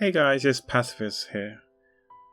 Hey guys, it's Pacifist here.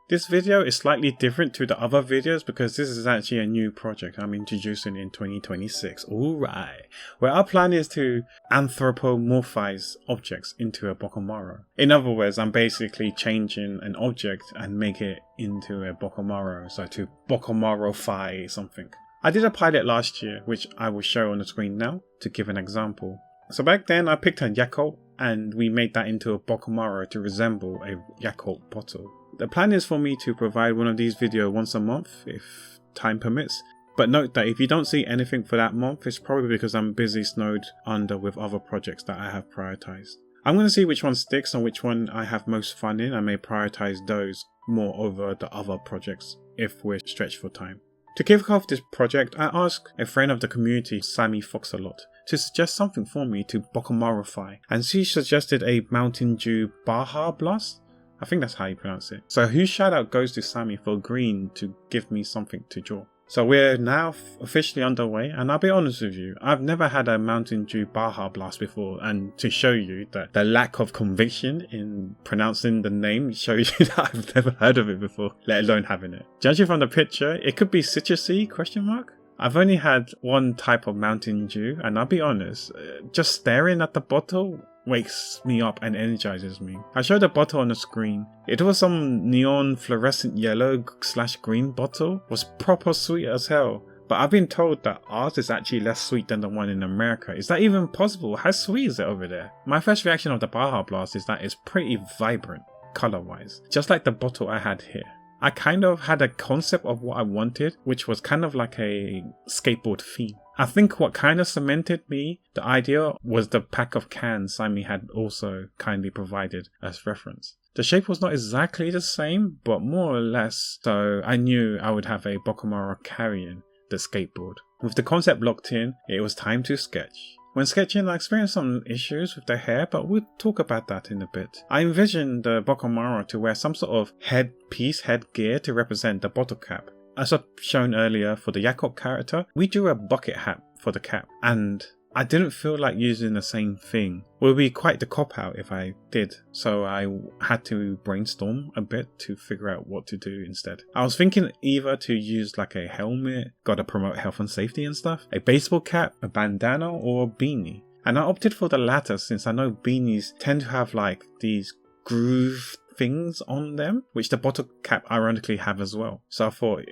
This video is slightly different to the other videos because this is actually a new project I'm introducing in 2026. Alright, where our plan is to anthropomorphize objects into a Bokumaro. In other words, I'm basically changing an object and make it into a Bokumaro, so to Bokumaro-fy something. I did a pilot last year, which I will show on the screen now to give an example. So back then I picked a Yakult and we made that into a Bokumaro to resemble a Yakult bottle. The plan is for me to provide one of these videos once a month if time permits, but note that if you don't see anything for that month, it's probably because I'm busy snowed under with other projects that I have prioritized. I'm going to see which one sticks and which one I have most fun in. I may prioritize those more over the other projects if we're stretched for time. To kick off this project, I asked a friend of the community, SammyFoxAlot, to suggest something for me to Bokumarify, and she suggested a Mountain Dew Baja blast. I think that's how you pronounce it. So huge shout out goes to Sammy for agreeing to give me something to draw. So we're now officially underway, and I'll be honest with you, I've never had a Mountain Dew Baja blast before, and to show you that the lack of conviction in pronouncing the name shows you that I've never heard of it before, let alone having it. Judging from the picture, it could be citrusy, question mark? I've only had one type of Mountain Dew, and I'll be honest, just staring at the bottle wakes me up and energizes me. I showed the bottle on the screen. It was some neon fluorescent yellow / green bottle. It was proper sweet as hell. But I've been told that ours is actually less sweet than the one in America. Is that even possible? How sweet is it over there? My first reaction of the Baja Blast is that it's pretty vibrant color wise, just like the bottle I had here. I kind of had a concept of what I wanted, which was kind of like a skateboard theme. I think what kind of cemented me the idea was the pack of cans Sammy had also kindly provided as reference. The shape was not exactly the same, but more or less, so I knew I would have a Bokumaro carrying the skateboard. With the concept locked in, it was time to sketch. When sketching, I experienced some issues with the hair, but we'll talk about that in a bit. I envisioned the Bokumaro to wear some sort of headgear to represent the bottle cap. As I've shown earlier for the Yakult character, we drew a bucket hat for the cap, and I didn't feel like using the same thing. It would be quite the cop-out if I did, so I had to brainstorm a bit to figure out what to do instead. I was thinking either to use like a helmet, gotta promote health and safety and stuff, a baseball cap, a bandana, or a beanie. And I opted for the latter since I know beanies tend to have like these groove things on them, which the bottle cap ironically have as well. So I thought,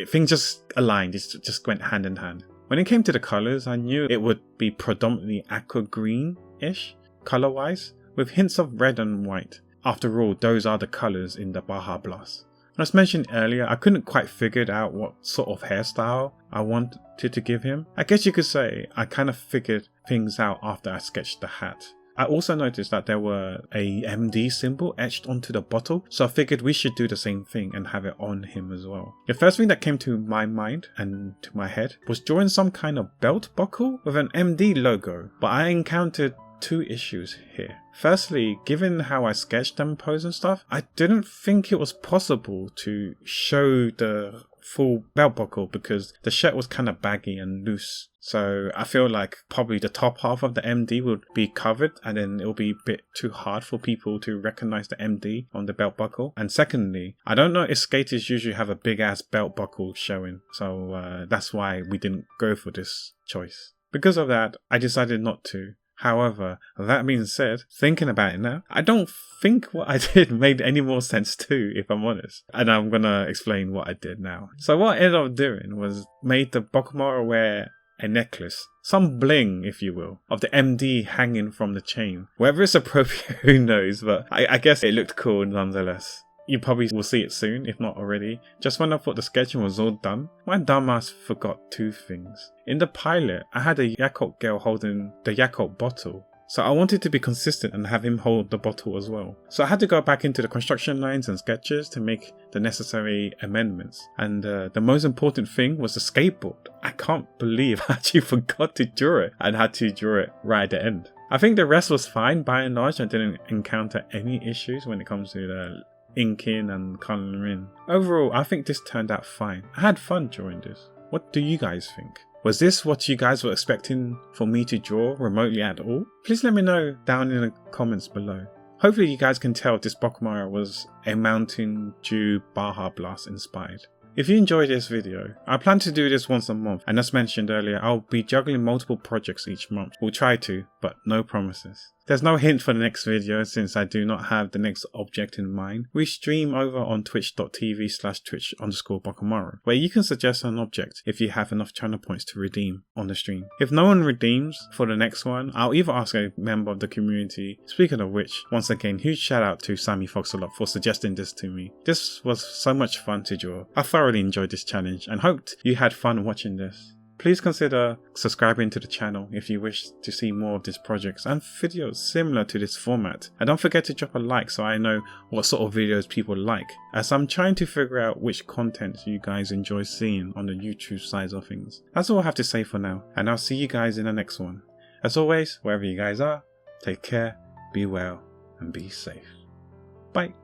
things just aligned, it just went hand in hand. When it came to the colours, I knew it would be predominantly aqua green-ish colour-wise, with hints of red and white. After all, those are the colours in the Baja Blast. As mentioned earlier, I couldn't quite figure out what sort of hairstyle I wanted to give him. I guess you could say I kind of figured things out after I sketched the hat. I also noticed that there were a MD symbol etched onto the bottle, so I figured we should do the same thing and have it on him as well. The first thing that came to my mind and to my head was drawing some kind of belt buckle with an MD logo, but I encountered two issues here. Firstly, given how I sketched them pose and stuff, I didn't think it was possible to show the full belt buckle because the shirt was kind of baggy and loose. So I feel like probably the top half of the MD would be covered and then it'll be a bit too hard for people to recognize the MD on the belt buckle. And secondly, I don't know if skaters usually have a big ass belt buckle showing. So that's why we didn't go for this choice. Because of that, I decided not to. However, that being said, thinking about it now, I don't think what I did made any more sense too, if I'm honest. And I'm gonna explain what I did now. So what I ended up doing was made the Bokumaro wear a necklace, some bling if you will, of the MD hanging from the chain. Whether it's appropriate, who knows, but I guess it looked cool nonetheless. You probably will see it soon, if not already. Just when I thought the sketching was all done, my dumbass forgot two things. In the pilot, I had a Yakult girl holding the Yakult bottle, so I wanted to be consistent and have him hold the bottle as well. So I had to go back into the construction lines and sketches to make the necessary amendments. And the most important thing was the skateboard. I can't believe I actually forgot to draw it and had to draw it right at the end. I think the rest was fine by and large. I didn't encounter any issues when it comes to the inking and colouring. Overall, I think this turned out fine. I had fun drawing this. What do you guys think? Was this what you guys were expecting for me to draw remotely at all? Please let me know down in the comments below. Hopefully you guys can tell this Bokumaro was a Mountain Dew Baja Blast inspired. If you enjoyed this video, I plan to do this once a month, and as mentioned earlier, I'll be juggling multiple projects each month. We'll try to, but no promises. There's no hint for the next video since I do not have the next object in mind. We stream over on twitch.tv/twitch_Bokumaro, where you can suggest an object if you have enough channel points to redeem on the stream. If no one redeems for the next one, I'll either ask a member of the community. Speaking of which, once again, huge shout out to SammyFoxAlot for suggesting this to me. This was so much fun to draw. I thoroughly enjoyed this challenge and hoped you had fun watching this. Please consider subscribing to the channel if you wish to see more of these projects and videos similar to this format. And don't forget to drop a like so I know what sort of videos people like, as I'm trying to figure out which content you guys enjoy seeing on the YouTube side of things. That's all I have to say for now, and I'll see you guys in the next one. As always, wherever you guys are, take care, be well, and be safe. Bye.